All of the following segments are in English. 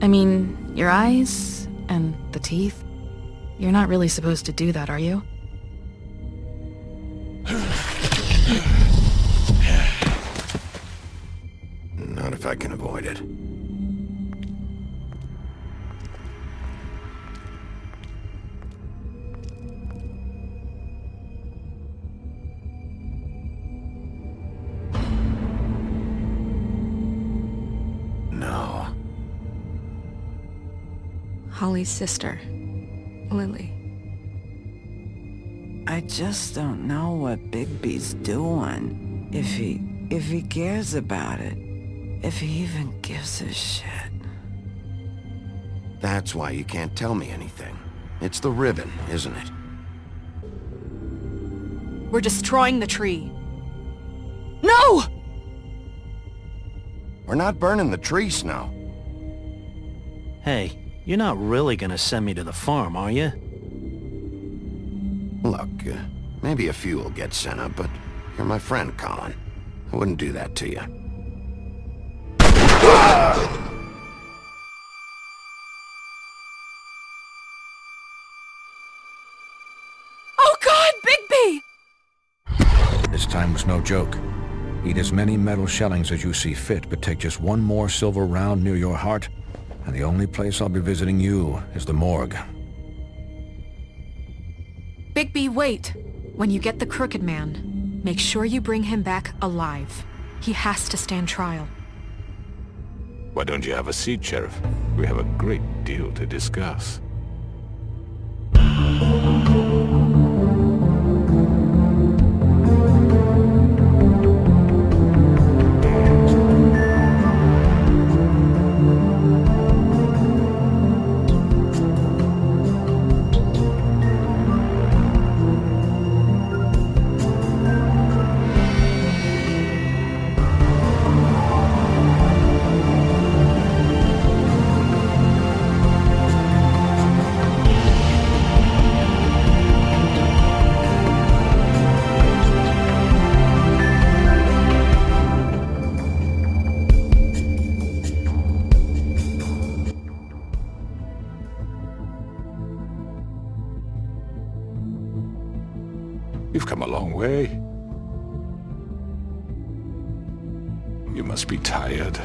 I mean, your eyes and the teeth. You're not really supposed to do that, are you? Not if I can avoid it. No. Holly's sister, Lily. I just don't know what Bigby's doing. If he cares about it. If he even gives a shit. That's why you can't tell me anything. It's the ribbon, isn't it? We're destroying the tree. No! We're not burning the tree, Snow. Hey, you're not really gonna send me to the farm, are you? Look, maybe a few will get sent up, but you're my friend, Colin. I wouldn't do that to you. Oh God, Bigby! This time was no joke. Eat as many metal shellings as you see fit, but take just one more silver round near your heart, and the only place I'll be visiting you is the morgue. Bigby, wait. When you get the Crooked Man, make sure you bring him back alive. He has to stand trial. Why don't you have a seat, Sheriff? We have a great deal to discuss. You've come a long way. You must be tired.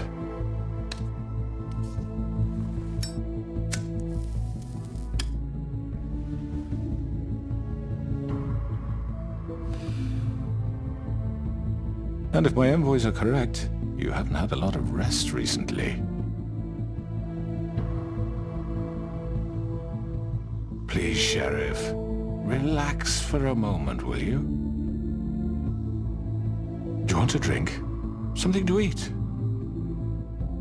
And if my envoys are correct, you haven't had a lot of rest recently. Please, Sheriff. Relax for a moment, will you? Do you want a drink? Something to eat?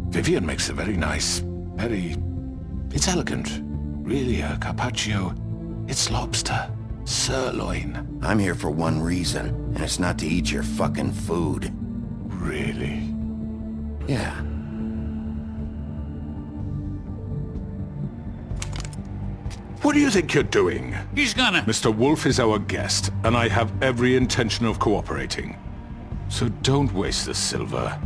Vivian makes a very nice, It's elegant. Really, a carpaccio. It's lobster. Sirloin. I'm here for one reason, and it's not to eat your fucking food. Really? Yeah. What do you think you're doing? He's gonna... Mr. Wolf is our guest, and I have every intention of cooperating. So don't waste the silver.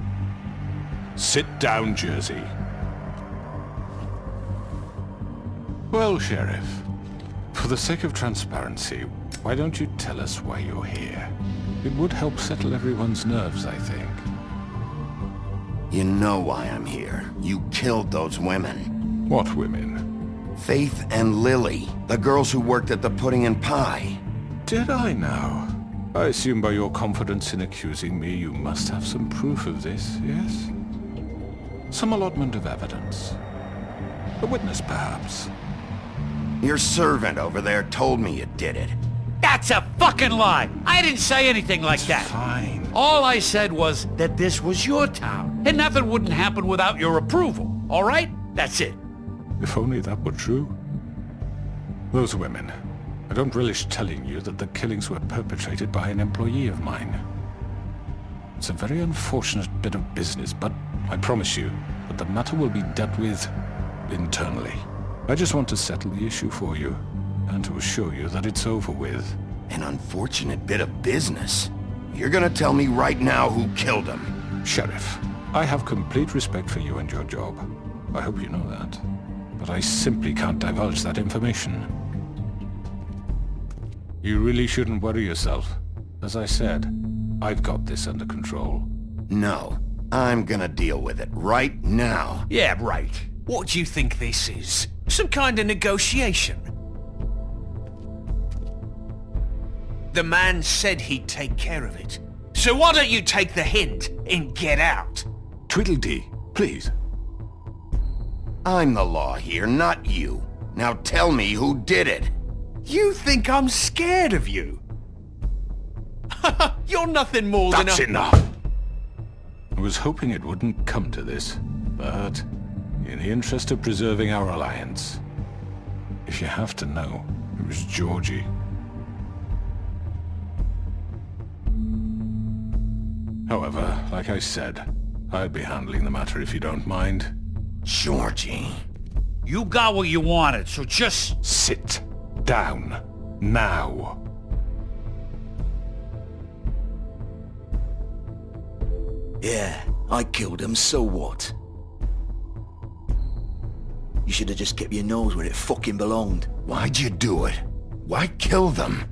Sit down, Jersey. Well, Sheriff, for the sake of transparency, why don't you tell us why you're here? It would help settle everyone's nerves, I think. You know why I'm here. You killed those women. What women? Faith and Lily, the girls who worked at the Pudding and Pie. Did I now? I assume by your confidence in accusing me, you must have some proof of this, yes? Some allotment of evidence. A witness, perhaps. Your servant over there told me you did it. That's a fucking lie! I didn't say anything like that. Fine. All I said was that this was your town, and nothing wouldn't happen without your approval, all right? That's it. If only that were true. Those women. I don't relish telling you that the killings were perpetrated by an employee of mine. It's a very unfortunate bit of business, but I promise you that the matter will be dealt with internally. I just want to settle the issue for you, and to assure you that it's over with. An unfortunate bit of business. You're gonna tell me right now who killed him. Sheriff, I have complete respect for you and your job. I hope you know that. But I simply can't divulge that information. You really shouldn't worry yourself. As I said, I've got this under control. No, I'm gonna deal with it right now. Yeah, right. What do you think this is? Some kind of negotiation? The man said he'd take care of it. So why don't you take the hint and get out? Tweedledee, please. I'm the law here, not you. Now tell me who did it. You think I'm scared of you? You're nothing more than a... That's enough! I was hoping it wouldn't come to this, but in the interest of preserving our alliance, if you have to know, it was Georgie. However, like I said, I'll be handling the matter if you don't mind. Georgie. You got what you wanted, so just... Sit down. Now. Yeah, I killed him, so what? You should have just kept your nose where it fucking belonged. Why'd you do it? Why kill them?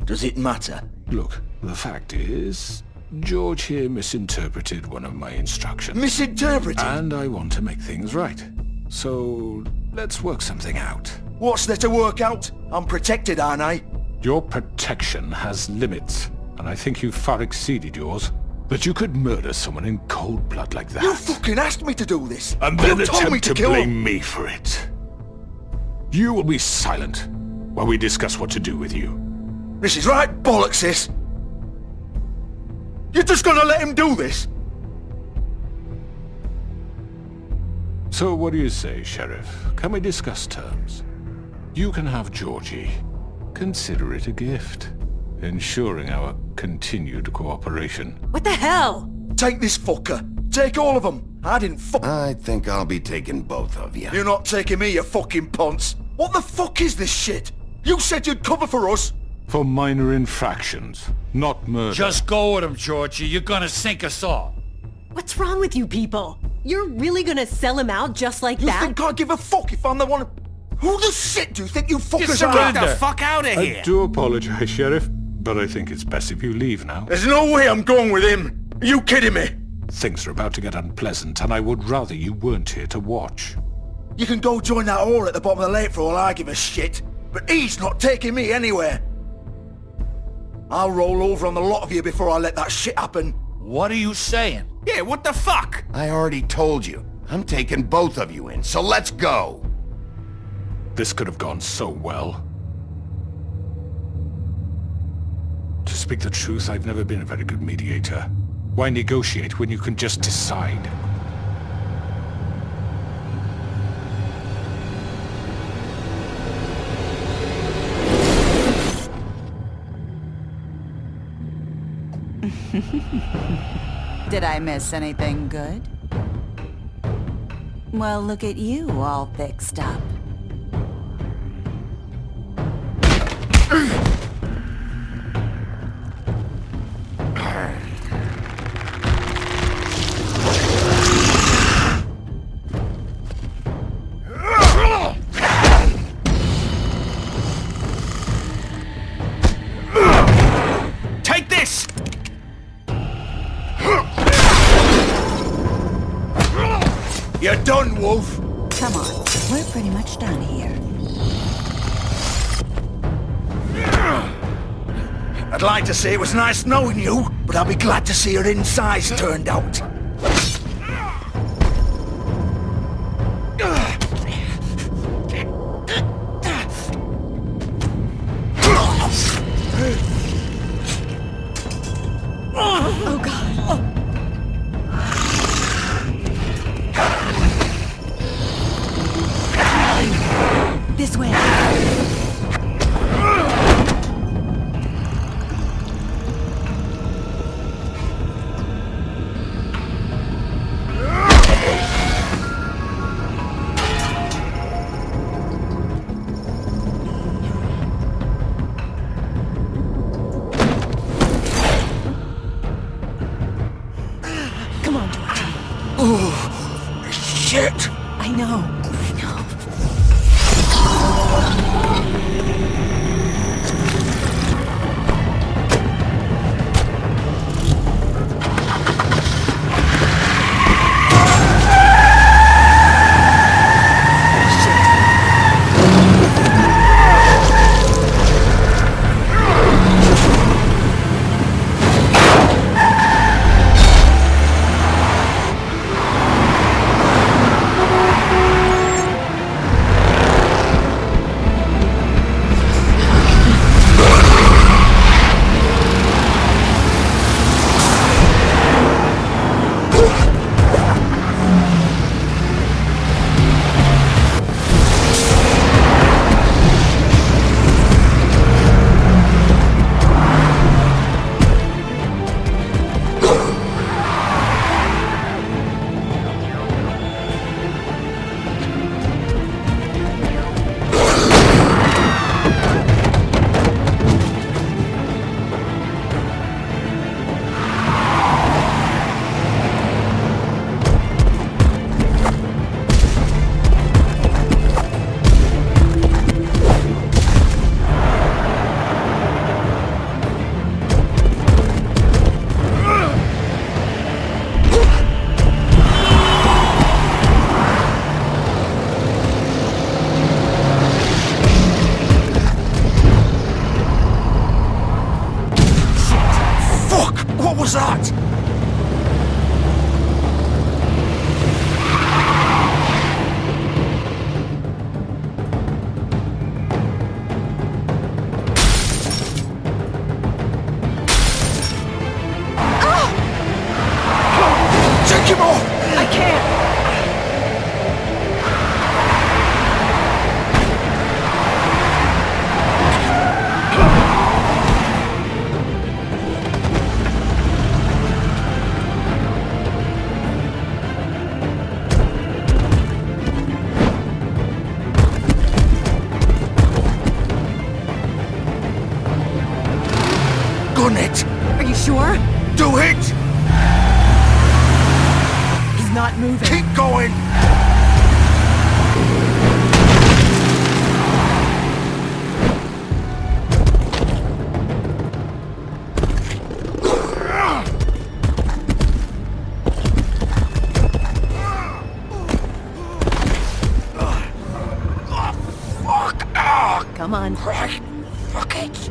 Does it matter? Look, the fact is, George here misinterpreted one of my instructions. Misinterpreted? And I want to make things right. So, let's work something out. What's there to work out? I'm protected, aren't I? Your protection has limits, and I think you've far exceeded yours. But you could murder someone in cold blood like that. You fucking asked me to do this! And then you told me attempt to kill blame him. me for it. You will be silent while we discuss what to do with you. This is right bollocks, sis. You're just gonna let him do this? So what do you say, Sheriff? Can we discuss terms? You can have Georgie. Consider it a gift, ensuring our continued cooperation. What the hell? Take this fucker. Take all of them. I didn't fuck... I think I'll be taking both of you. You're not taking me, you fucking ponce. What the fuck is this shit? You said you'd cover for us. For minor infractions, not murder. Just go with him, Georgie. You're gonna sink us all. What's wrong with you people? You're really gonna sell him out just like You that? think I give a fuck if I'm the one... Who the shit do you think you fuckers are? Get the fuck out of I here! do apologize, Sheriff, but I think it's best if you leave now. There's no way I'm going with him. Are you kidding me? Things are about to get unpleasant, and I would rather you weren't here to watch. You can go join that whore at the bottom of the lake for all I give a shit. But he's not taking me anywhere. I'll roll over on the lot of you before I let that shit happen. What are you saying? Yeah, what the fuck? I already told you. I'm taking both of you in, so let's go. This could have gone so well. To speak the truth, I've never been a very good mediator. Why negotiate when you can just decide? Did I miss anything good? Well, look at you, all fixed up. Take this! You're done, Wolf. Come on, we're pretty much done here. I'd like to say it was nice knowing you, but I'll be glad to see your insides turned out. Oh god. This way. Shit! I know. What was that? Take him off! I can't! Gun it! Are you sure? Do it! He's not moving. Keep going! Fuck! Come on. Right. Fuck it!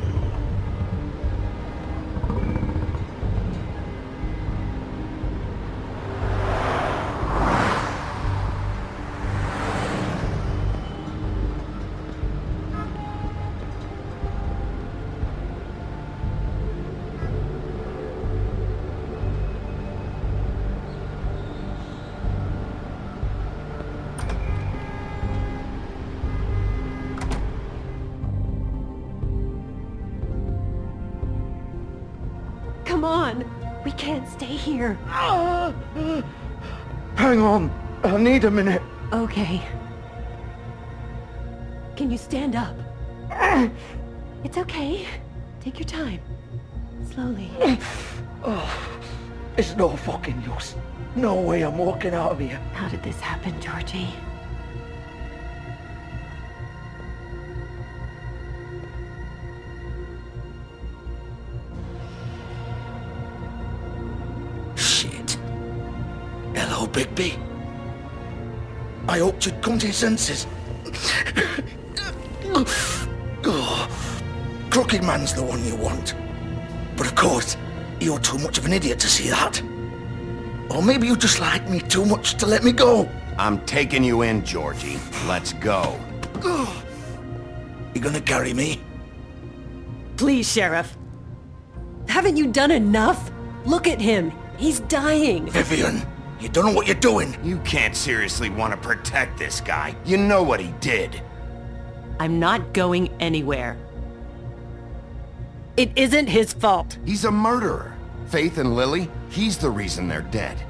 Come on. We can't stay here. Hang on. I need a minute. Okay. Can you stand up? It's okay. Take your time. Slowly. It's no fucking use. No way I'm walking out of here. How did this happen, Georgie? Shit. Hello, Bigby. I hoped you'd come to your senses. Crooked Man's the one you want. But of course, you're too much of an idiot to see that. Or maybe you just like me too much to let me go. I'm taking you in, Georgie. Let's go. You gonna carry me? Please, Sheriff. Haven't you done enough? Look at him. He's dying. Vivian, you don't know what you're doing. You can't seriously want to protect this guy. You know what he did. I'm not going anywhere. It isn't his fault. He's a murderer. Faith and Lily, he's the reason they're dead.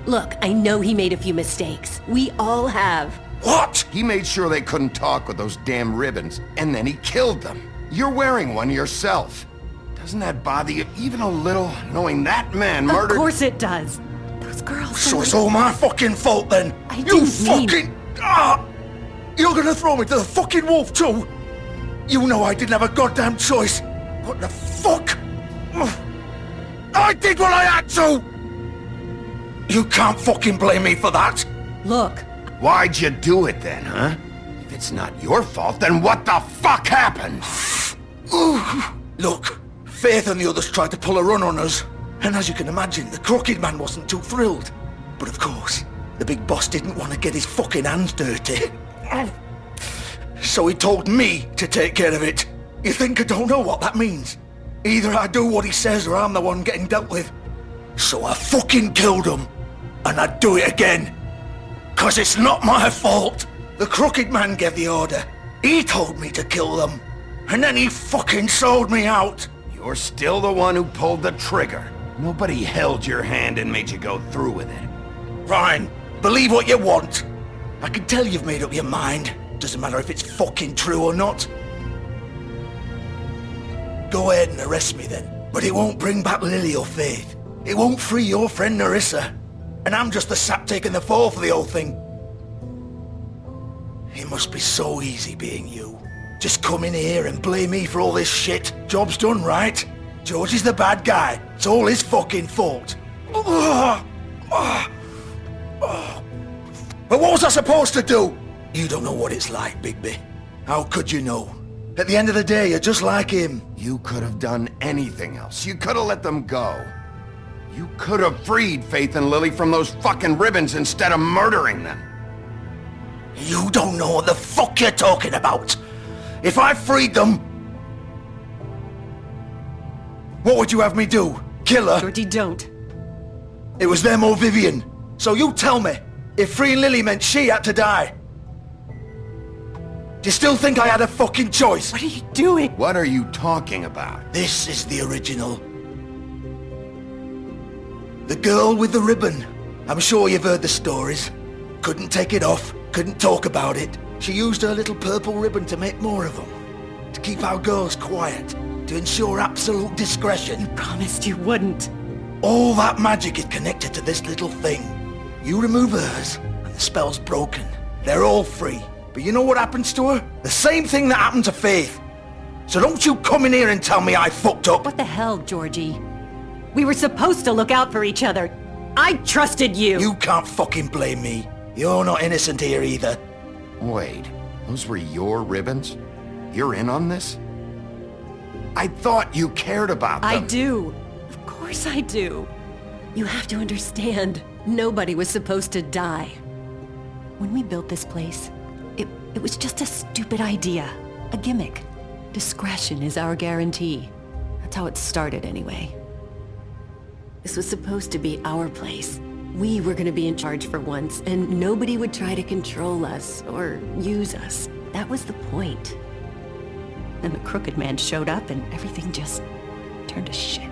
Look, I know he made a few mistakes. We all have. What? He made sure they couldn't talk with those damn ribbons, and then he killed them. You're wearing one yourself. Doesn't that bother you even a little, knowing that man murdered— Of course it does. Those girl. So it's all my fucking fault then? I You didn't mean- fucking... You're gonna throw me to the fucking wolf too? You know I didn't have a goddamn choice. What the fuck? I did what I had to! You can't fucking blame me for that. Look. Why'd you do it then, huh? If it's not your fault, then what the fuck happened? Look, Faith and the others tried to pull a run on us. And as you can imagine, the Crooked Man wasn't too thrilled. But of course, the big boss didn't want to get his fucking hands dirty. So he told me to take care of it. You think I don't know what that means? Either I do what he says or I'm the one getting dealt with. So I fucking killed him. And I'd do it again. 'Cause it's not my fault. The Crooked Man gave the order. He told me to kill them. And then he fucking sold me out. You're still the one who pulled the trigger. Nobody held your hand and made you go through with it. Fine. Believe what you want. I can tell you've made up your mind. Doesn't matter if it's fucking true or not. Go ahead and arrest me then. But it won't bring back Lily or Faith. It won't free your friend Nerissa. And I'm just the sap taking the fall for the whole thing. It must be so easy being you. Just come in here and blame me for all this shit. Job's done, right? George is the bad guy. It's all his fucking fault. But what was I supposed to do? You don't know what it's like, Bigby. How could you know? At the end of the day, you're just like him. You could have done anything else. You could have let them go. You could have freed Faith and Lily from those fucking ribbons instead of murdering them. You don't know what the fuck you're talking about. If I freed them... What would you have me do? Kill her? Georgie, don't. It was them or Vivian. So you tell me, if freeing Lily meant she had to die. Do you still think I had a fucking choice? What are you doing? What are you talking about? This is the original. The girl with the ribbon. I'm sure you've heard the stories. Couldn't take it off, couldn't talk about it. She used her little purple ribbon to make more of them. To keep our girls quiet. To ensure absolute discretion. You promised you wouldn't. All that magic is connected to this little thing. You remove hers, and the spell's broken. They're all free. But you know what happens to her? The same thing that happened to Faith. So don't you come in here and tell me I fucked up. What the hell, Georgie? We were supposed to look out for each other. I trusted you. You can't fucking blame me. You're not innocent here either. Wait, those were your ribbons? You're in on this? I thought you cared about them. I do. Of course I do. You have to understand, nobody was supposed to die. When we built this place, it was just a stupid idea. A gimmick. Discretion is our guarantee. That's how it started anyway. This was supposed to be our place. We were gonna be in charge for once, and nobody would try to control us or use us. That was the point. Then the Crooked Man showed up and everything just turned to shit.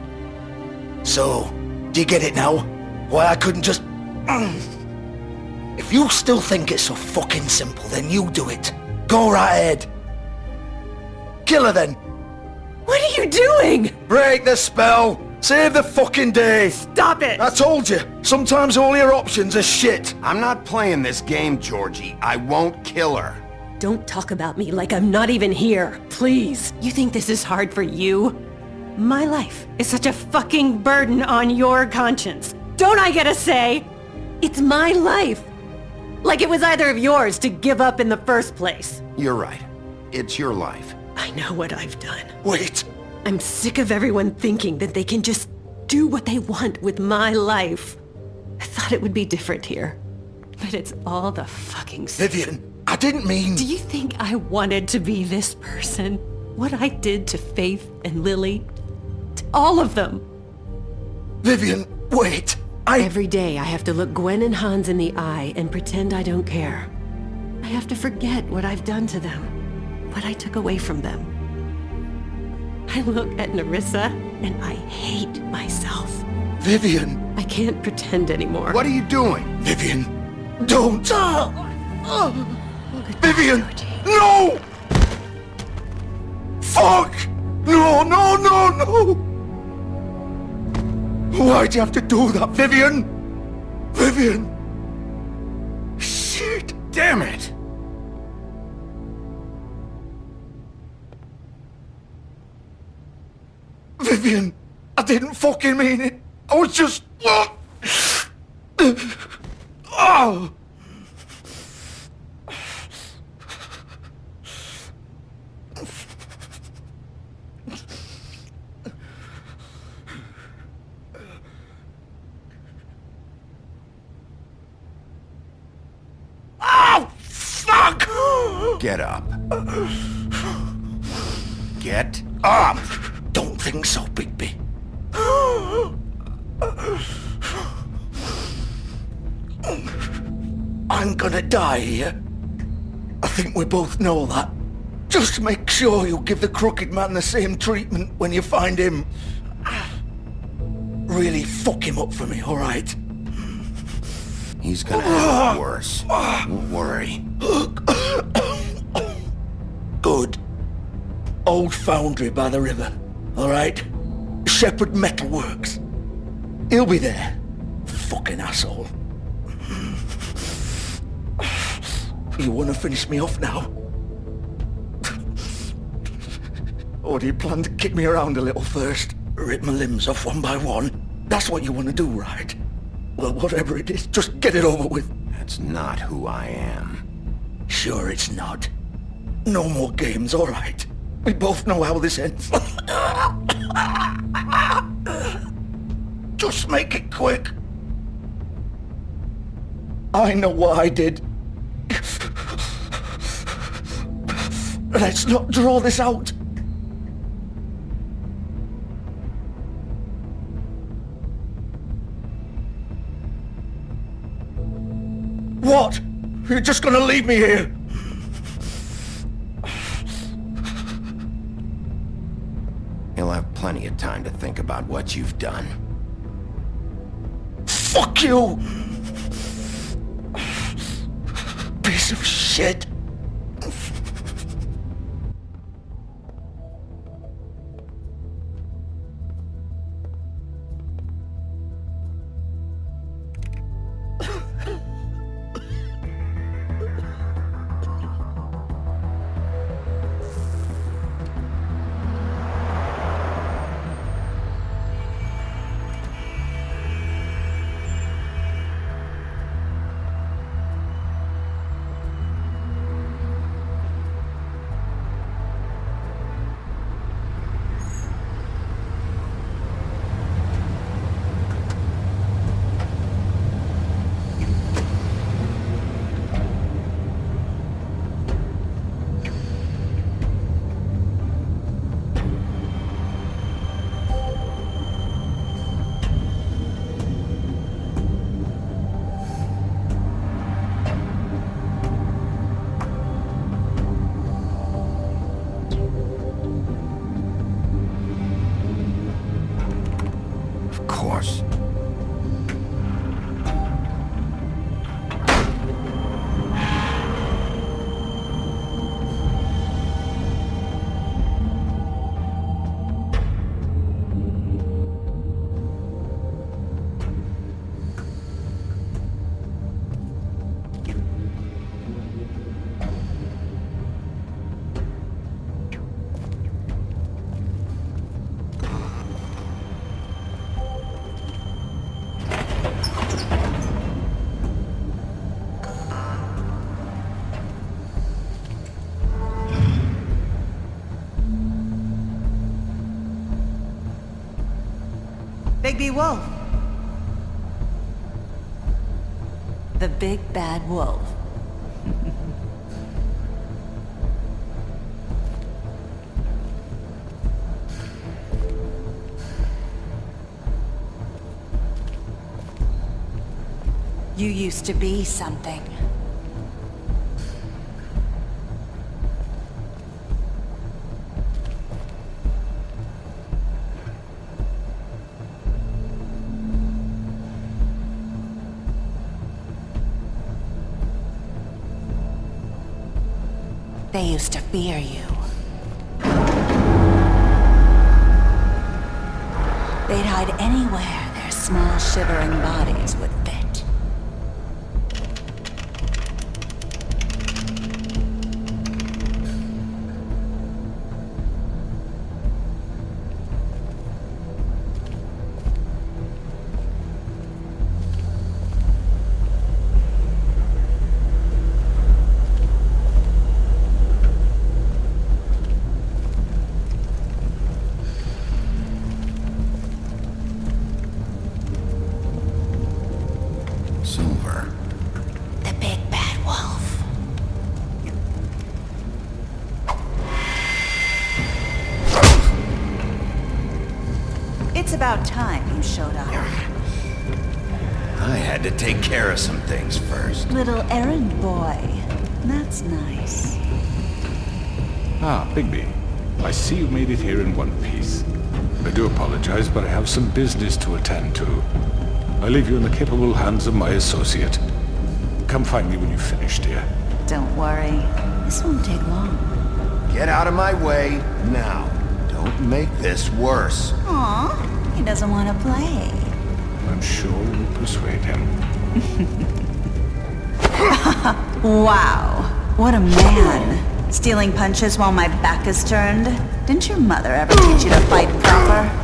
So, do you get it now? Why I couldn't just... If you still think it's so fucking simple, then you do it. Go right ahead. Kill her then. What are you doing? Break the spell. Save the fucking day. Stop it. I told you. Sometimes all your options are shit. I'm not playing this game, Georgie. I won't kill her. Don't talk about me like I'm not even here. Please. You think this is hard for you? My life is such a fucking burden on your conscience. Don't I get a say? It's my life. Like it was either of yours to give up in the first place. You're right. It's your life. I know what I've done. Wait. I'm sick of everyone thinking that they can just do what they want with my life. I thought it would be different here. But it's all the fucking... Vivian, I didn't mean... Do you think I wanted to be this person? What I did to Faith and Lily? To all of them? Vivian, wait. Every day I have to look Gwen and Hans in the eye and pretend I don't care. I have to forget what I've done to them. What I took away from them. I look at Nerissa and I hate myself. Vivian. I can't pretend anymore. What are you doing? Vivian, don't. Vivian, no! Fuck! No, no, no, no! Why'd you have to do that, Vivian? Vivian! Shit! Damn it! Vivian! I didn't fucking mean it! I was just... Oh! Oh, fuck! Get up. Get up! Don't think so, Bigby. I'm gonna die here. I think we both know that. Just make sure you give the Crooked Man the same treatment when you find him. Really fuck him up for me, alright? He's gonna have it worse. Don't worry. Good. Old foundry by the river, alright? Shepherd Metalworks. He'll be there. Fucking asshole. You wanna finish me off now? Or do you plan to kick me around a little first? Rip my limbs off one by one? That's what you wanna do, right? Well, whatever it is, just get it over with. That's not who I am. Sure it's not. No more games, alright? We both know how this ends. Just make it quick. I know what I did. Let's not draw this out. What? You're just gonna leave me here? You'll have plenty of time to think about what you've done. Fuck you! Piece of shit. Bigby Wolf. The big bad wolf. You used to be something. They used to fear you. They'd hide anywhere their small, shivering bodies would fit. It's about time you showed up. I had to take care of some things first. Little errand boy. That's nice. Ah, Bigby. I see you made it here in one piece. I do apologize, but I have some business to attend to. I leave you in the capable hands of my associate. Come find me when you've finished, dear. Don't worry. This won't take long. Get out of my way, now. Don't make this worse. Aw, he doesn't want to play. I'm sure we'll persuade him. Wow, what a man. Stealing punches while my back is turned? Didn't your mother ever teach you to fight proper?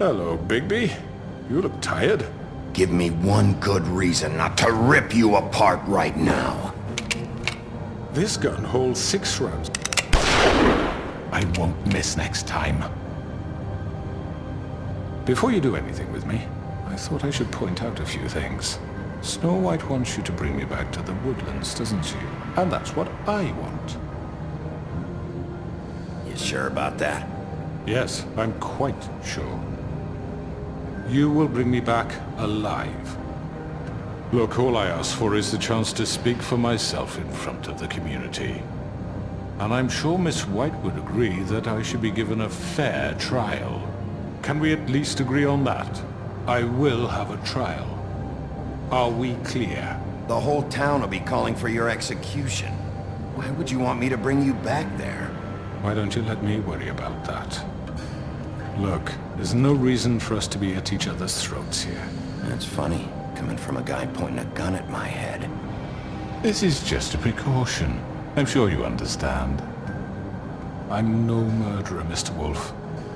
Hello, Bigby. You look tired. Give me one good reason not to rip you apart right now. This gun holds 6 rounds. I won't miss next time. Before you do anything with me, I thought I should point out a few things. Snow White wants you to bring me back to the woodlands, doesn't she? And that's what I want. You sure about that? Yes, I'm quite sure. You will bring me back alive. Look, all I ask for is the chance to speak for myself in front of the community. And I'm sure Miss White would agree that I should be given a fair trial. Can we at least agree on that? I will have a trial. Are we clear? The whole town will be calling for your execution. Why would you want me to bring you back there? Why don't you let me worry about that? Look, there's no reason for us to be at each other's throats here. That's funny, coming from a guy pointing a gun at my head. This is just a precaution. I'm sure you understand. I'm no murderer, Mr. Wolf.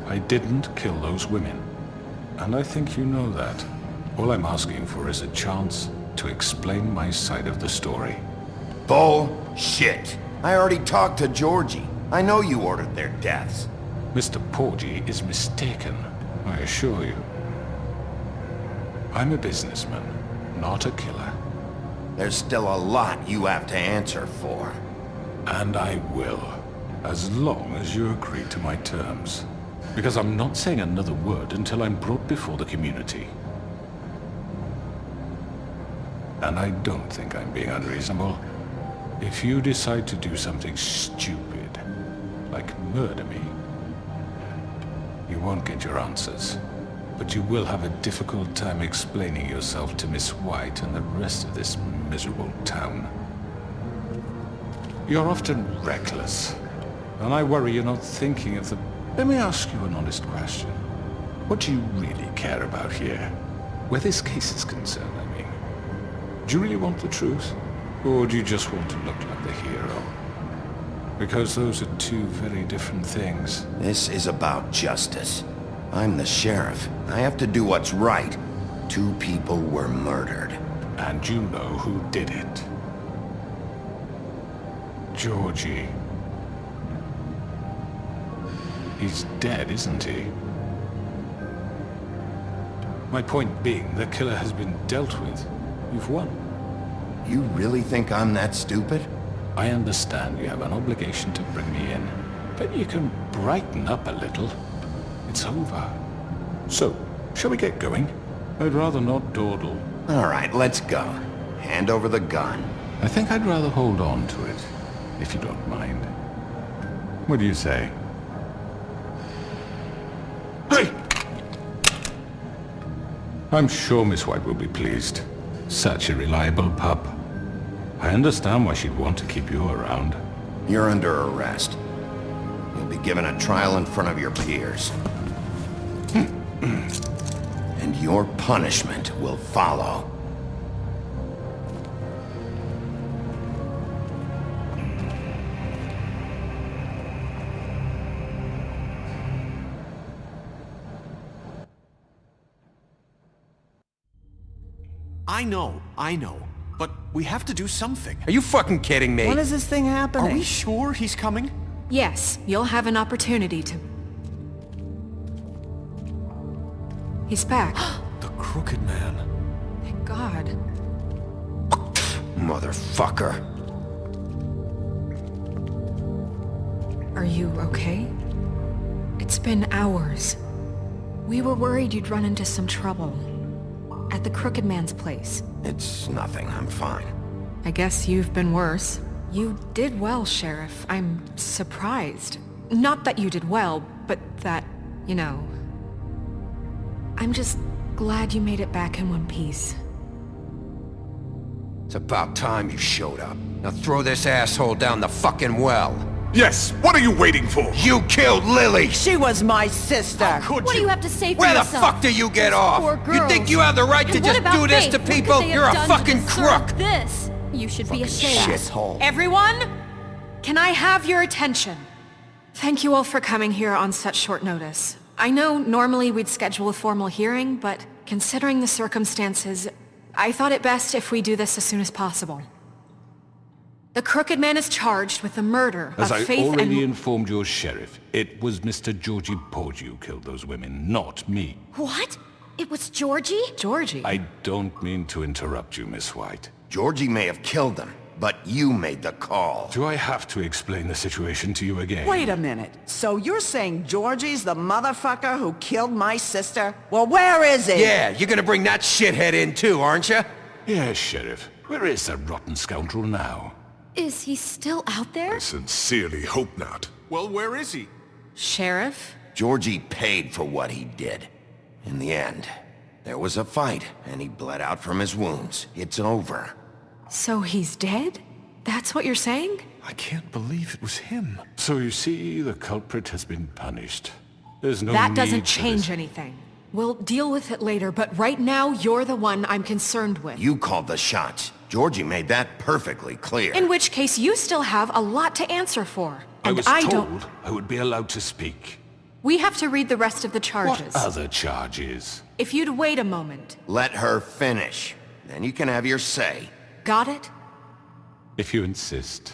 I didn't kill those women. And I think you know that. All I'm asking for is a chance to explain my side of the story. Bullshit! I already talked to Georgie. I know you ordered their deaths. Mr. Porgy is mistaken, I assure you. I'm a businessman, not a killer. There's still a lot you have to answer for. And I will, as long as you agree to my terms. Because I'm not saying another word until I'm brought before the community. And I don't think I'm being unreasonable. If you decide to do something stupid, like murder me, you won't get your answers. But you will have a difficult time explaining yourself to Miss White and the rest of this miserable town. You're often reckless, and I worry you're not thinking of the... Let me ask you an honest question. What do you really care about here? Where this case is concerned, I mean. Do you really want the truth? Or do you just want to look like the hero? Because those are two very different things. This is about justice. I'm the sheriff. I have to do what's right. 2 people were murdered. And you know who did it. Georgie. He's dead, isn't he? My point being, the killer has been dealt with. You've won. You really think I'm that stupid? I understand you have an obligation to bring me in, but you can brighten up a little. It's over. So, shall we get going? I'd rather not dawdle. All right, let's go. Hand over the gun. I think I'd rather hold on to it, if you don't mind. What do you say? Hey! I'm sure Miss White will be pleased. Such a reliable pup. I understand why she'd want to keep you around. You're under arrest. You'll be given a trial in front of your peers. And your punishment will follow. I know. But we have to do something. Are you fucking kidding me? When is this thing happening? Are we sure he's coming? Yes, you'll have an opportunity to... He's back. The Crooked Man. Thank God. Motherfucker. Are you okay? It's been hours. We were worried you'd run into some trouble. At the Crooked Man's place. It's nothing. I'm fine. I guess you've been worse. You did well, Sheriff. I'm surprised. Not that you did well, but that, you know... I'm just glad you made it back in one piece. It's about time you showed up. Now throw this asshole down the fucking well. Yes, what are you waiting for? You killed Lily! She was my sister! What do you have to say for Where the yourself? fuck do you get off? Poor You girls. think you have the right to And just what about do this Faith? to What could people? they have You're a done to fucking deserve crook! This. You should be ashamed. Shithole. Everyone, can I have your attention? Thank you all for coming here on such short notice. I know normally we'd schedule a formal hearing, but considering the circumstances, I thought it best if we do this as soon as possible. The Crooked Man is charged with the murder As of I Faith and... already informed your sheriff, it was Mr. Georgie Porgy who killed those women, not me. What? It was Georgie? Georgie? I don't mean to interrupt you, Miss White. Georgie may have killed them, but you made the call. Do I have to explain the situation to you again? Wait a minute. So you're saying Georgie's the motherfucker who killed my sister? Well, where is he? Yeah, you're gonna bring that shithead in too, aren't you? Yes, Sheriff. Where is that rotten scoundrel now? Is he still out there? I sincerely hope not. Well, where is he? Sheriff? Georgie paid for what he did. In the end, there was a fight, and he bled out from his wounds. It's over. So he's dead? That's what you're saying? I can't believe it was him. So you see, the culprit has been punished. There's no That need doesn't for change this. anything. We'll deal with it later, but right now, you're the one I'm concerned with. You called the shots. Georgie made that perfectly clear. In which case, you still have a lot to answer for. I And was I told don't... I would be allowed to speak. We have to read the rest of the charges. What other charges? If you'd wait a moment. Let her finish. Then you can have your say. Got it? If you insist.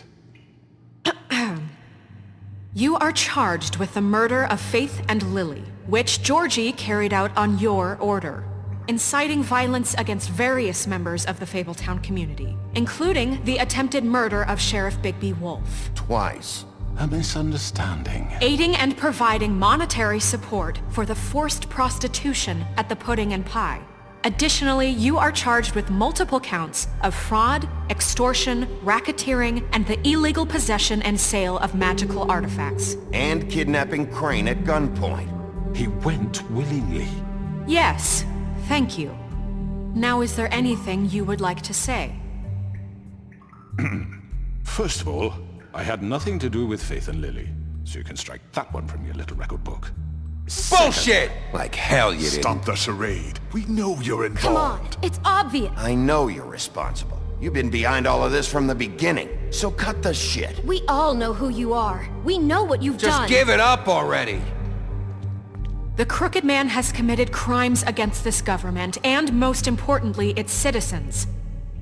You are charged with the murder of Faith and Lily, which Georgie carried out on your order, inciting violence against various members of the Fabletown community, including the attempted murder of Sheriff Bigby Wolf. Twice. A misunderstanding. Aiding and providing monetary support for the forced prostitution at the Pudding and Pie. Additionally, you are charged with multiple counts of fraud, extortion, racketeering, and the illegal possession and sale of magical artifacts. And kidnapping Crane at gunpoint. He went willingly. Yes, thank you. Now, is there anything you would like to say? First of all, I had nothing to do with Faith and Lily, so you can strike that one from your little record book. Bullshit! Like hell you didn't. Stop the charade. We know you're involved. Come on, it's obvious. I know you're responsible. You've been behind all of this from the beginning, so cut the shit. We all know who you are. We know what you've done. Just give it up already. The Crooked Man has committed crimes against this government and, most importantly, its citizens.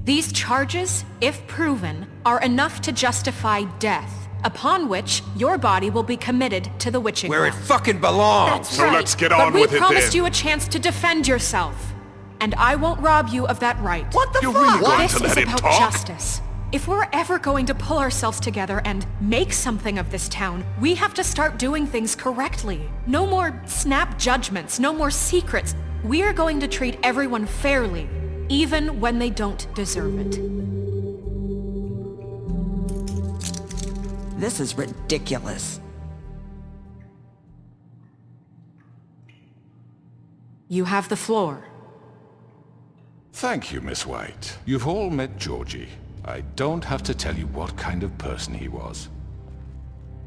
These charges, if proven, are enough to justify death, upon which your body will be committed to the witching Where it well. fucking belongs. That's So right. let's get on But with we it promised then. you a chance to defend yourself, and I won't rob you of that right. What the You're fuck? really going This to is let him about talk? justice. If we're ever going to pull ourselves together and make something of this town, we have to start doing things correctly. No more snap judgments, no more secrets. We're going to treat everyone fairly, even when they don't deserve it. This is ridiculous. You have the floor. Thank you, Miss White. You've all met Georgie. I don't have to tell you what kind of person he was.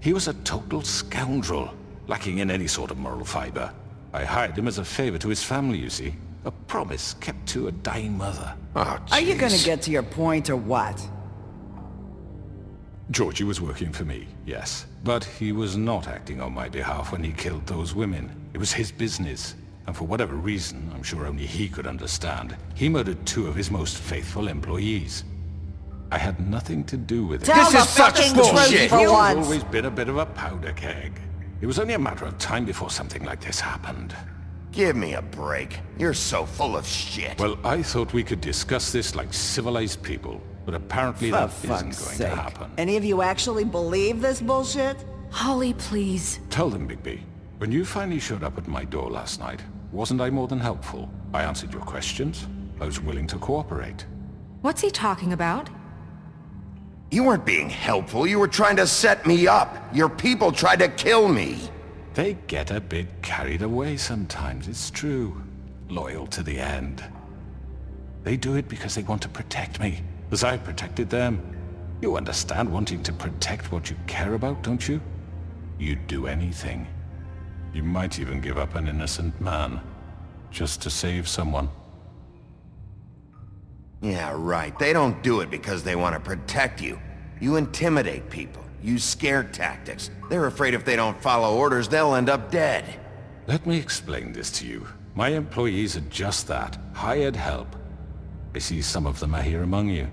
He was a total scoundrel, lacking in any sort of moral fiber. I hired him as a favor to his family, you see. A promise kept to a dying mother. Oh, Are you gonna jeez. get to your point or what? Georgie was working for me, yes. But he was not acting on my behalf when he killed those women. It was his business. And for whatever reason, I'm sure only he could understand, he murdered 2 of his most faithful employees. I had nothing to do with it. Tell This the is such fucking bullshit. truth for He's once. always been a bit of a powder keg. It was only a matter of time before something like this happened. Give me a break. You're so full of shit. Well, I thought we could discuss this like civilized people, but apparently For that isn't fuck's going sake. to happen. Any of you actually believe this bullshit? Holly, please. Tell them, Bigby, when you finally showed up at my door last night, wasn't I more than helpful? I answered your questions. I was willing to cooperate. What's he talking about? You weren't being helpful. You were trying to set me up. Your people tried to kill me. They get a bit carried away sometimes, it's true. Loyal to the end. They do it because they want to protect me, as I protected them. You understand wanting to protect what you care about, don't you? You'd do anything. You might even give up an innocent man, just to save someone. Yeah, right. They don't do it because they want to protect you. You intimidate people. Use scare tactics. They're afraid if they don't follow orders, they'll end up dead. Let me explain this to you. My employees are just that, hired help. I see some of them are here among you.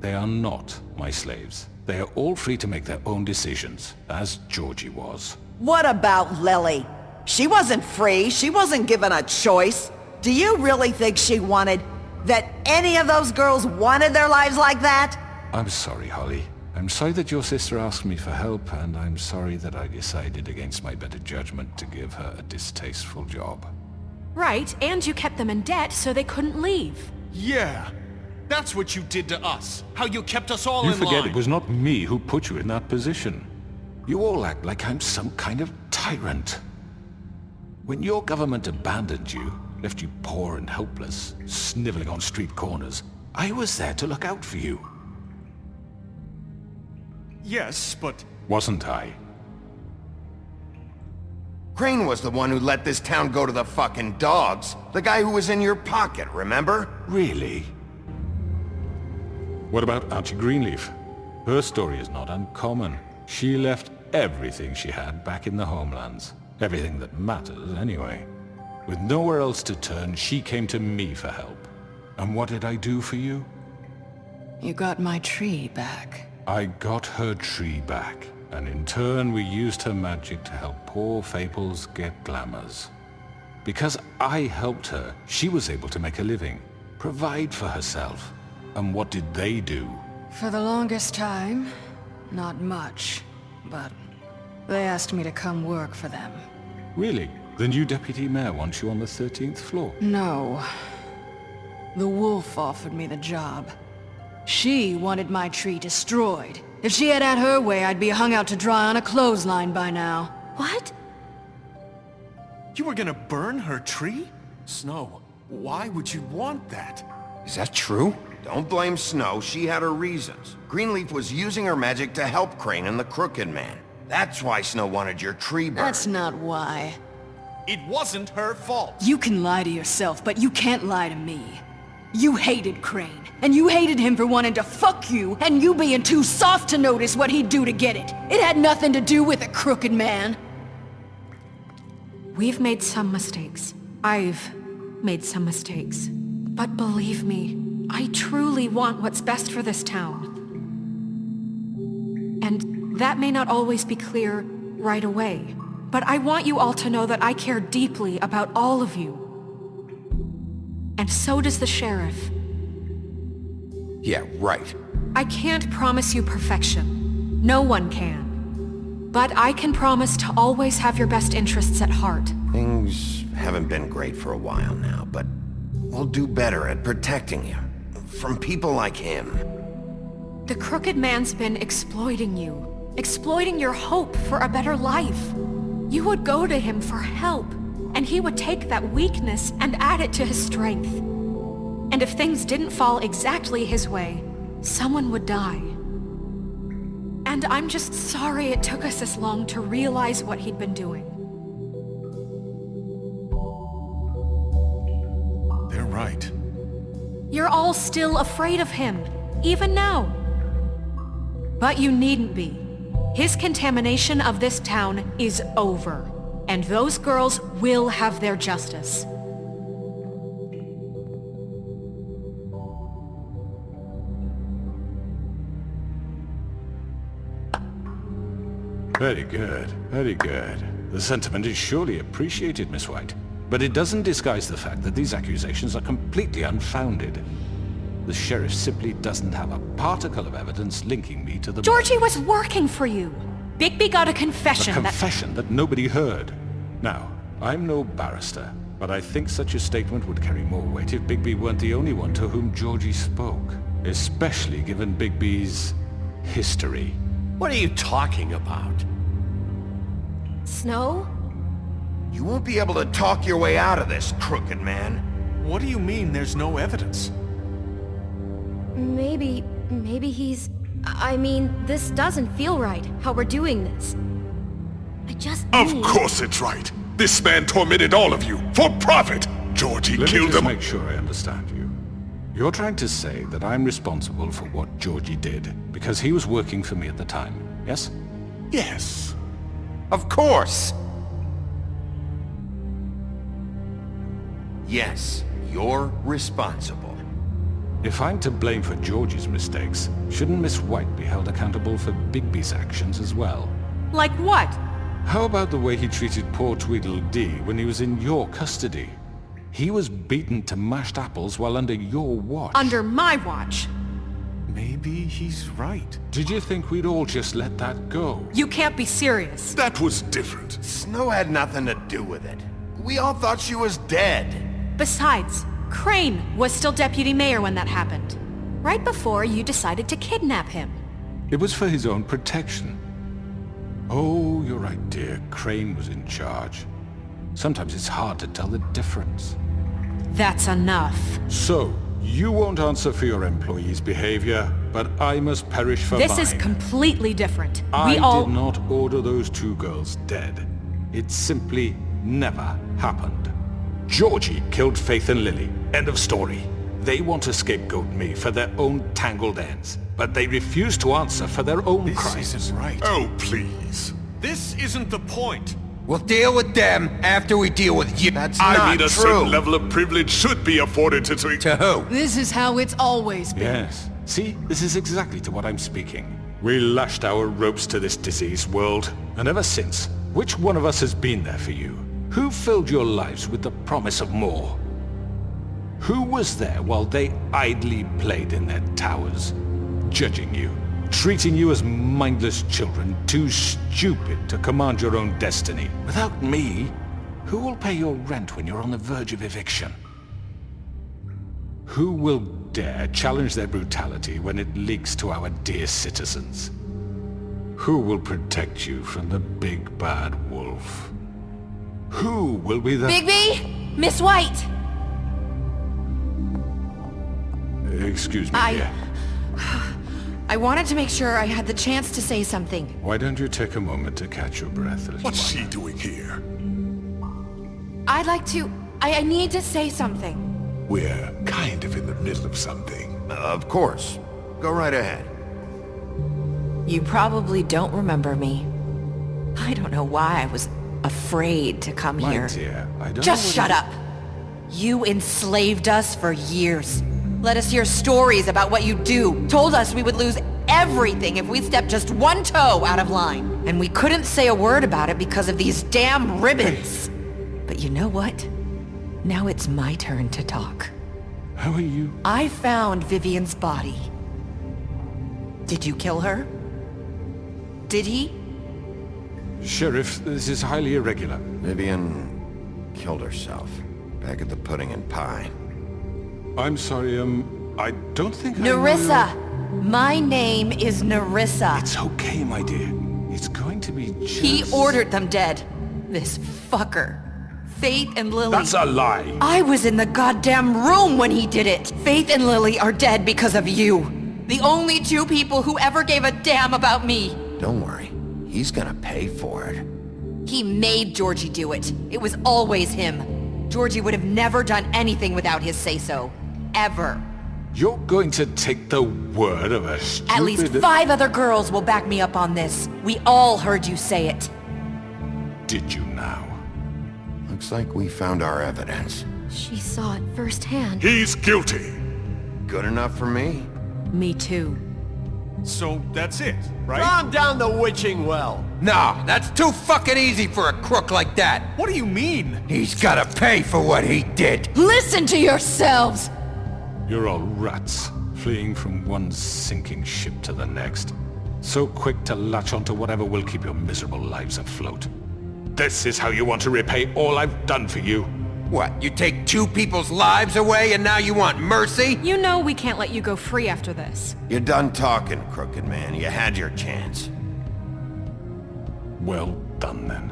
They are not my slaves. They are all free to make their own decisions, as Georgie was. What about Lily? She wasn't free. She wasn't given a choice. Do you really think she wanted... that any of those girls wanted their lives like that? I'm sorry, Holly. I'm sorry that your sister asked me for help, and I'm sorry that I decided against my better judgment to give her a distasteful job. Right, and you kept them in debt so they couldn't leave. Yeah, that's what you did to us. How you kept us all in line. You forget it was not me who put you in that position. You all act like I'm some kind of tyrant. When your government abandoned you, left you poor and helpless, sniveling on street corners, I was there to look out for you. Yes, but... Wasn't I? Crane was the one who let this town go to the fucking dogs. The guy who was in your pocket, remember? Really? What about Archie Greenleaf? Her story is not uncommon. She left everything she had back in the homelands. Everything that matters, anyway. With nowhere else to turn, she came to me for help. And what did I do for you? You got my tree back. I got her tree back, and in turn we used her magic to help poor Fables get glamours. Because I helped her, she was able to make a living, provide for herself. And what did they do? For the longest time, not much, but they asked me to come work for them. Really? The new deputy mayor wants you on the 13th floor? No. The wolf offered me the job. She wanted my tree destroyed. If she had her way, I'd be hung out to dry on a clothesline by now. What? You were gonna burn her tree? Snow, why would you want that? Is that true? Don't blame Snow, she had her reasons. Greenleaf was using her magic to help Crane and the Crooked Man. That's why Snow wanted your tree burned. That's not why. It wasn't her fault. You can lie to yourself, but you can't lie to me. You hated Crane, and you hated him for wanting to fuck you, and you being too soft to notice what he'd do to get it. It had nothing to do with a Crooked Man. We've made some mistakes. I've made some mistakes. But believe me, I truly want what's best for this town. And that may not always be clear right away, but I want you all to know that I care deeply about all of you. And so does the sheriff. Yeah, right. I can't promise you perfection. No one can. But I can promise to always have your best interests at heart. Things haven't been great for a while now, but we'll do better at protecting you. From people like him. The Crooked Man's been exploiting you. Exploiting your hope for a better life. You would go to him for help, and he would take that weakness and add it to his strength. And if things didn't fall exactly his way, someone would die. And I'm just sorry it took us this long to realize what he'd been doing. They're right. You're all still afraid of him, even now. But you needn't be. His contamination of this town is over, and those girls will have their justice. Very good, very good. The sentiment is surely appreciated, Miss White. But it doesn't disguise the fact that these accusations are completely unfounded. The sheriff simply doesn't have a particle of evidence linking me to the... Georgie was working for you. Bigby got a confession A confession that nobody heard. Now, I'm no barrister, but I think such a statement would carry more weight if Bigby weren't the only one to whom Georgie spoke. Especially given Bigby's history. What are you talking about? Snow? You won't be able to talk your way out of this, Crooked Man. What do you mean there's no evidence? Maybe he's... I mean, this doesn't feel right, how we're doing this. I just Of course it's right. This man tormented all of you, for profit. Georgie Let killed me just him. make sure I understand you. You're trying to say that I'm responsible for what Georgie did, because he was working for me at the time, yes? Yes. Of course. Yes, you're responsible. If I'm to blame for Georgie's mistakes, shouldn't Miss White be held accountable for Bigby's actions as well? Like what? How about the way he treated poor Tweedledee when he was in your custody? He was beaten to mashed apples while under your watch. Under my watch. Maybe he's right. Did you think we'd all just let that go? You can't be serious. That was different. Snow had nothing to do with it. We all thought she was dead. Besides, Crane was still deputy mayor when that happened. Right before you decided to kidnap him. It was for his own protection. Oh, you're right, dear. Crane was in charge. Sometimes it's hard to tell the difference. That's enough. So, you won't answer for your employees' behavior, but I must perish for mine. This is completely different. I did not order those two girls dead. It simply never happened. Georgie killed Faith and Lily. End of story. They want to scapegoat me for their own tangled ends, but they refuse to answer for their own crimes. This isn't right. Oh, please. This isn't the point. We'll deal with them after we deal with you. That's I not mean, a true. certain level of privilege should be afforded to... To who? This is how it's always been. Yes. See, this is exactly to what I'm speaking. We lashed our ropes to this diseased world, and ever since, which one of us has been there for you? Who filled your lives with the promise of more? Who was there while they idly played in their towers, judging you, treating you as mindless children, too stupid to command your own destiny? Without me, who will pay your rent when you're on the verge of eviction? Who will dare challenge their brutality when it leaks to our dear citizens? Who will protect you from the big bad wolf? Who will be the... Bigby! Miss White! Excuse me, dear. I wanted to make sure I had the chance to say something. Why don't you take a moment to catch your breath, little What's one? she doing here? I'd like to... I need to say something. We're kind of in the middle of something. Of course. Go right ahead. You probably don't remember me. I don't know why I was afraid to come My here. dear, I don't Just know shut up. You enslaved us for years. Let us hear stories about what you do. Told us we would lose everything if we stepped just one toe out of line. And we couldn't say a word about it because of these damn ribbons. But you know what? Now it's my turn to talk. How are you? I found Vivian's body. Did you kill her? Did he? Sheriff, this is highly irregular. Vivian killed herself. Back at the Pudding and Pie. I'm sorry, I don't think Nerissa! My name is Nerissa. It's okay, my dear. It's going to be just... He ordered them dead. This fucker. Faith and Lily. That's a lie! I was in the goddamn room when he did it! Faith and Lily are dead because of you. The only two people who ever gave a damn about me. Don't worry. He's gonna pay for it. He made Georgie do it. It was always him. Georgie would have never done anything without his say-so. Ever. You're going to take the word of a stupid... At least 5 other girls will back me up on this. We all heard you say it. Did you now? Looks like we found our evidence. She saw it firsthand. He's guilty. Good enough for me? Me too. So that's it, right? Calm down the witching well. No, that's too fucking easy for a crook like that. What do you mean? He's gotta pay for what he did. Listen to yourselves! You're all rats, fleeing from one sinking ship to the next. So quick to latch onto whatever will keep your miserable lives afloat. This is how you want to repay all I've done for you? What, you take 2 people's lives away and now you want mercy? You know we can't let you go free after this. You're done talking, crooked man. You had your chance. Well done, then.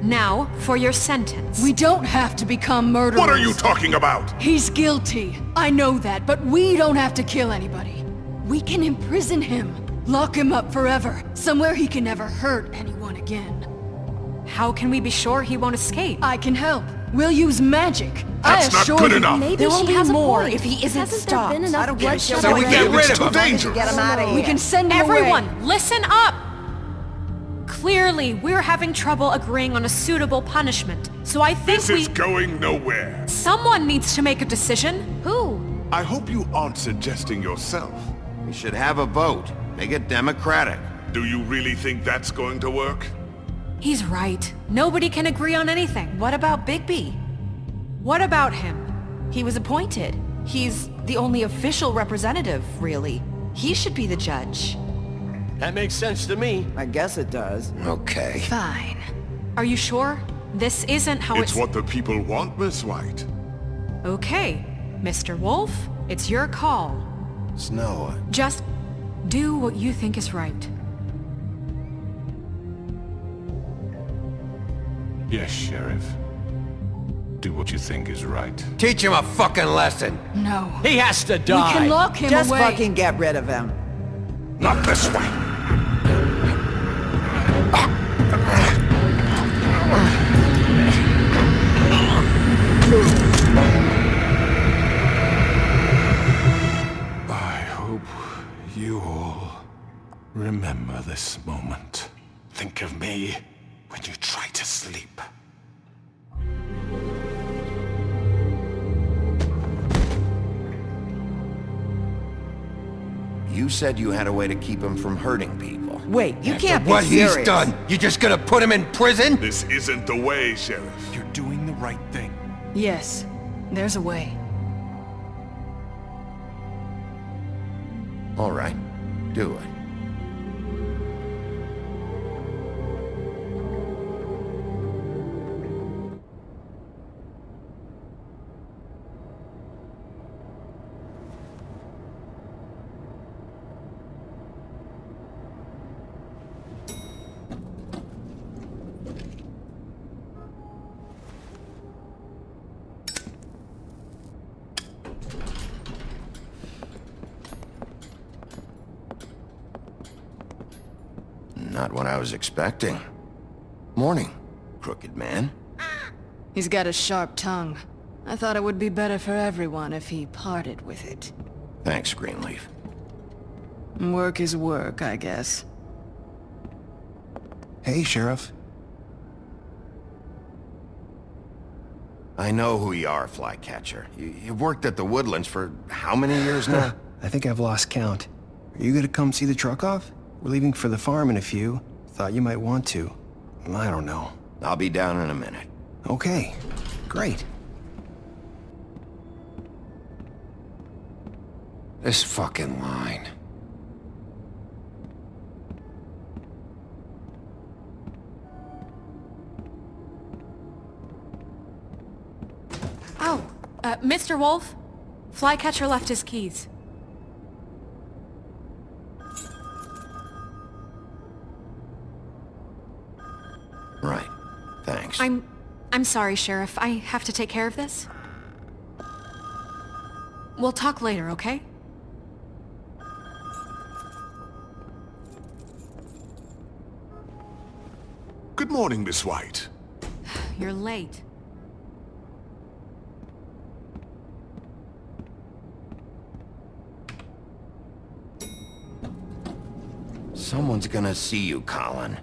Now, for your sentence. We don't have to become murderers. What are you talking about? He's guilty. I know that, but we don't have to kill anybody. We can imprison him. Lock him up forever. Somewhere he can never hurt anyone again. How can we be sure he won't escape? I can help. We'll use magic. That's not good enough. Maybe There will she be has more a point. if he isn't Hasn't stopped. there been enough I don't get it. bloodshed So we already? get rid It's of too him. dangerous. Get him out of here. We can send him away. Everyone, listen up! Clearly, we're having trouble agreeing on a suitable punishment. So I think This is going nowhere. Someone needs to make a decision. Who? I hope you aren't suggesting yourself. We should have a vote. Make it democratic. Do you really think that's going to work? He's right. Nobody can agree on anything. What about Bigby? What about him? He was appointed. He's the only official representative, really. He should be the judge. That makes sense to me. I guess it does. Okay. Fine. Are you sure? This isn't how It's what the people want, Miss White. Okay. Mr. Wolf, it's your call. Snow. Just do what you think is right. Yes, Sheriff. Do what you think is right. Teach him a fucking lesson. No. He has to die. We can lock him Just away. fucking get rid of him. Not this way. I hope you all remember this moment. Think of me when you try to sleep. You said you had a way to keep him from hurting people. Wait, you After can't be what serious. he's done, you just gonna put him in prison? This isn't the way, Sheriff. You're doing the right thing. Yes, there's a way. All right. Do it. Not what I was expecting. Morning, crooked man. He's got a sharp tongue. I thought it would be better for everyone if he parted with it. Thanks, Greenleaf. Work is work, I guess. Hey, Sheriff. I know who you are, Flycatcher. You've worked at the Woodlands for how many years now? I think I've lost count. Are you gonna come see the truck off? We're leaving for the farm in a few. Thought you might want to. I don't know. I'll be down in a minute. Okay, great. This fucking line. Oh, Mr. Wolf? Flycatcher left his keys. Right. Thanks. I'm sorry, Sheriff. I have to take care of this. We'll talk later, okay? Good morning, Miss White. You're late. Someone's gonna see you, Colin.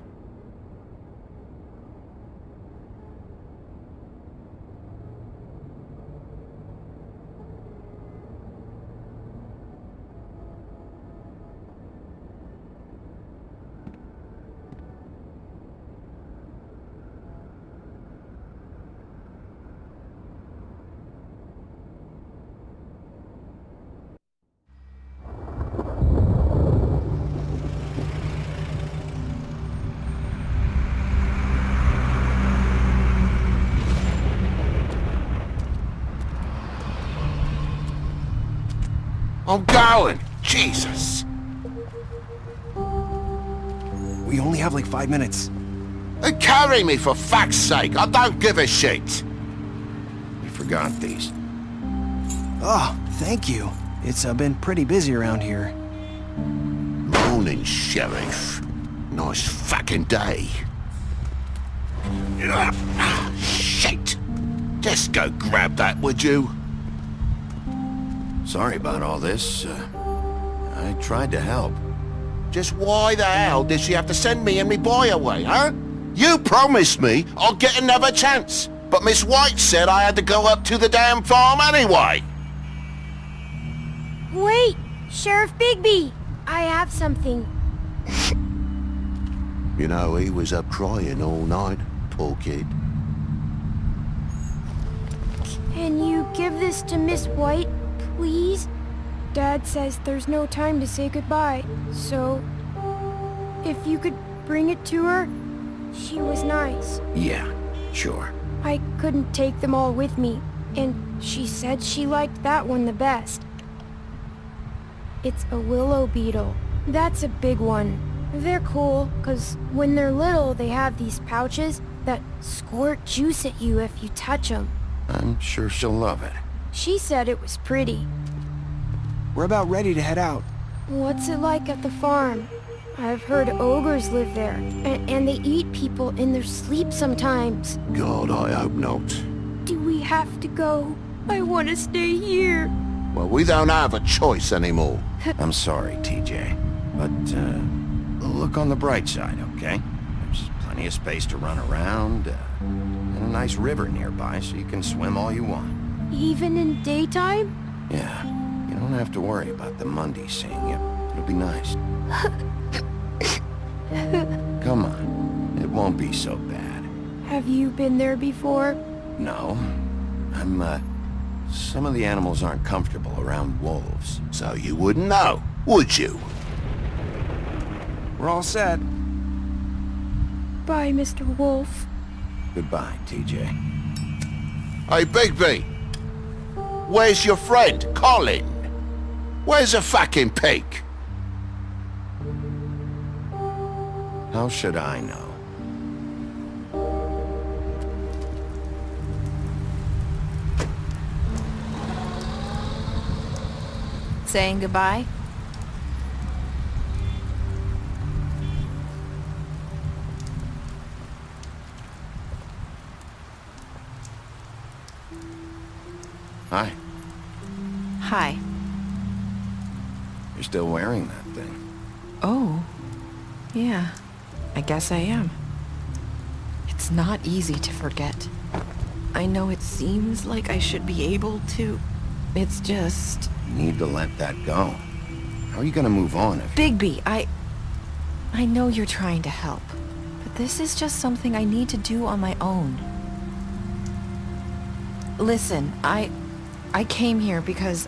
I'm going! Jesus! We only have like 5 minutes. Carry me, for fuck's sake! I don't give a shit! We forgot these. Oh, thank you. It's been pretty busy around here. Morning, Sheriff. Nice fucking day. Shit! Just go grab that, would you? Sorry about all this. I tried to help. Just why the hell did she have to send me and me boy away, huh? You promised me I'll get another chance, but Miss White said I had to go up to the damn farm anyway. Wait! Sheriff Bigby! I have something. You know, he was up crying all night, poor kid. Can you give this to Miss White, please? Dad says there's no time to say goodbye, so if you could bring it to her, she was nice. Yeah, sure. I couldn't take them all with me, and she said she liked that one the best. It's a willow beetle. That's a big one. They're cool, 'cause when they're little, they have these pouches that squirt juice at you if you touch them. I'm sure she'll love it. She said it was pretty. We're about ready to head out. What's it like at the farm? I've heard ogres live there, and they eat people in their sleep sometimes. God, I hope not. Do we have to go? I want to stay here. Well, we don't have a choice anymore. I'm sorry, TJ, but look on the bright side, okay? There's plenty of space to run around, and a nice river nearby so you can swim all you want. Even in daytime? Yeah, you don't have to worry about the Mundy seeing you. It'll be nice. Come on, it won't be so bad. Have you been there before? No, some of the animals aren't comfortable around wolves. So you wouldn't know, would you? We're all set. Bye, Mr. Wolf. Goodbye, TJ. Hey, Bigby! Where's your friend, Colin? Where's the fucking pig? How should I know? Saying goodbye? Hi. Hi. You're still wearing that thing. Oh. Yeah. I guess I am. It's not easy to forget. I know it seems like I should be able to. It's just... You need to let that go. How are you gonna move on if... Bigby, I know you're trying to help, but this is just something I need to do on my own. Listen, I came here because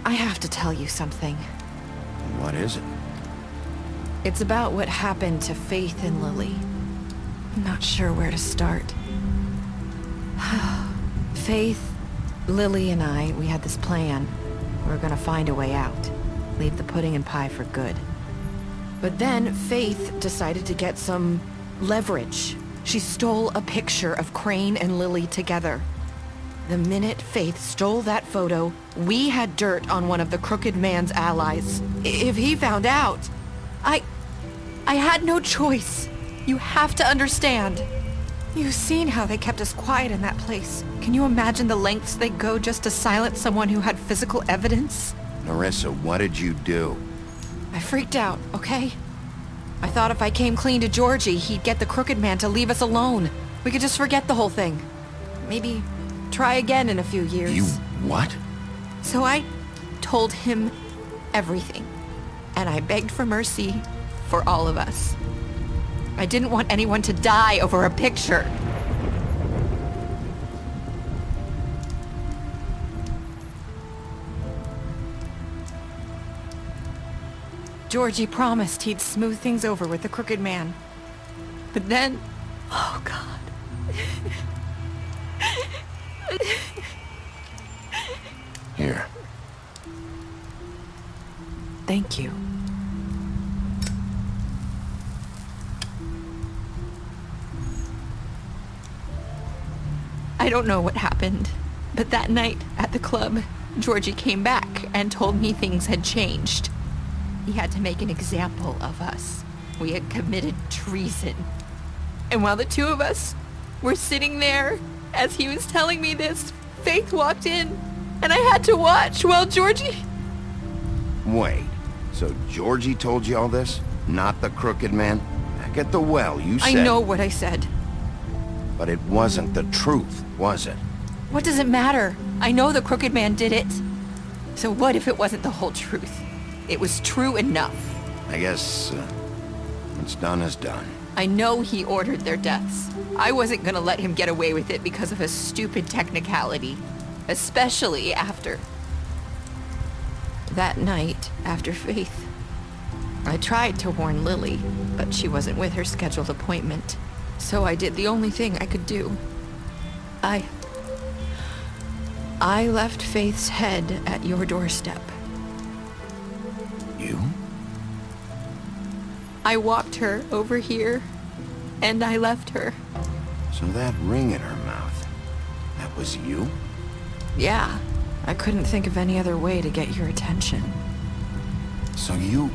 I have to tell you something. What is it? It's about what happened to Faith and Lily. I'm not sure where to start. Faith, Lily and I, we had this plan. We were gonna find a way out. Leave the pudding and pie for good. But then Faith decided to get some leverage. She stole a picture of Crane and Lily together. The minute Faith stole that photo, we had dirt on one of the Crooked Man's allies. If he found out, I had no choice. You have to understand. You've seen how they kept us quiet in that place. Can you imagine the lengths they go just to silence someone who had physical evidence? Nerissa, what did you do? I freaked out, okay? I thought if I came clean to Georgie, he'd get the Crooked Man to leave us alone. We could just forget the whole thing. Maybe try again in a few years. You what? So I told him everything. And I begged for mercy for all of us. I didn't want anyone to die over a picture. Georgie promised he'd smooth things over with the Crooked Man. But then... Oh, God. Here. Thank you. I don't know what happened, but that night at the club, Georgie came back and told me things had changed. He had to make an example of us. We had committed treason. And while the two of us were sitting there, as he was telling me this, Faith walked in, and I had to watch while Georgie... Wait, so Georgie told you all this? not the Crooked Man? Back at the well, you said... I know what I said. But it wasn't the truth, was it? What does it matter? I know the Crooked Man did it. So what if it wasn't the whole truth? It was true enough. I guess, what's done is done. I know he ordered their deaths. I wasn't gonna let him get away with it because of a stupid technicality. Especially after... that night, after Faith. I tried to warn Lily, but she wasn't with her scheduled appointment. So I did the only thing I could do. I left Faith's head at your doorstep. You? I walked her over here, and I left her. So that ring in her mouth, that was you? Yeah, I couldn't think of any other way to get your attention. So you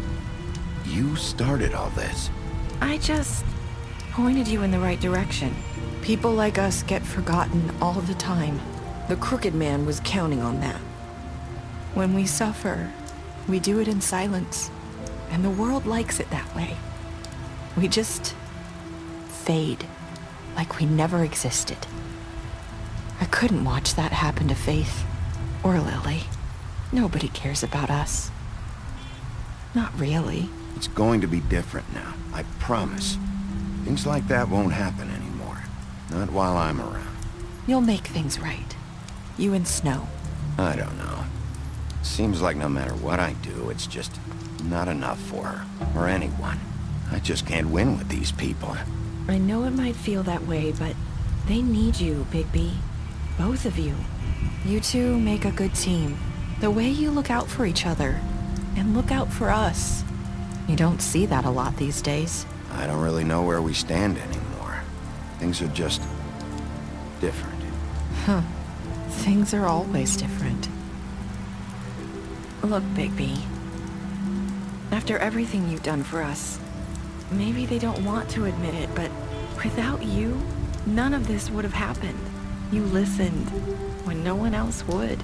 started all this? I just pointed you in the right direction. People like us get forgotten all the time. The Crooked Man was counting on that. When we suffer, we do it in silence, and the world likes it that way. We just fade, like we never existed. I couldn't watch that happen to Faith, or Lily. Nobody cares about us. Not really. It's going to be different now, I promise. Things like that won't happen anymore. Not while I'm around. You'll make things right. You and Snow. I don't know. Seems like no matter what I do, it's just not enough for her, or anyone. I just can't win with these people. I know it might feel that way, but they need you, Bigby. Both of you. You two make a good team. The way you look out for each other, and look out for us. You don't see that a lot these days. I don't really know where we stand anymore. Things are just... different. Huh. Things are always different. Look, Bigby. After everything you've done for us, maybe they don't want to admit it, but without you, none of this would have happened. You listened when no one else would.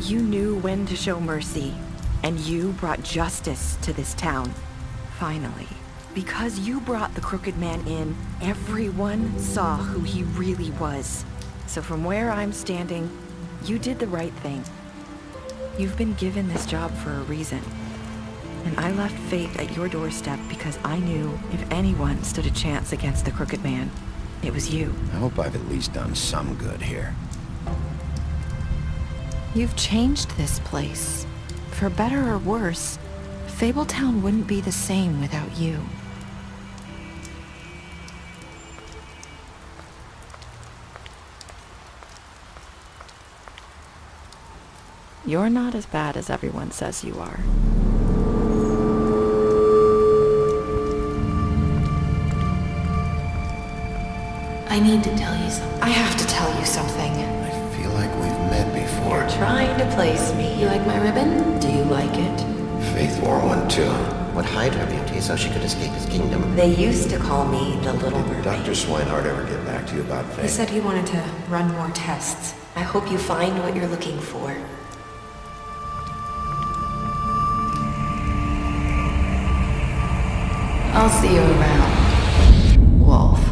You knew when to show mercy, and you brought justice to this town. Finally. Because you brought the Crooked Man in, everyone saw who he really was. So from where I'm standing, you did the right thing. You've been given this job for a reason. And I left Faith at your doorstep because I knew if anyone stood a chance against the Crooked Man, it was you. I hope I've at least done some good here. You've changed this place. For better or worse, Fabletown wouldn't be the same without you. You're not as bad as everyone says you are. I need to tell you something. I have to tell you something. I feel like we've met before. You're trying to place me. You like my ribbon? Do you like it? Faith wore one too. Would hide her beauty so she could escape his kingdom. They used to call me the Little Mermaid. Dr. Swinehart ever get back to you about Faith? He said he wanted to run more tests. I hope you find what you're looking for. I'll see you around, Wolf.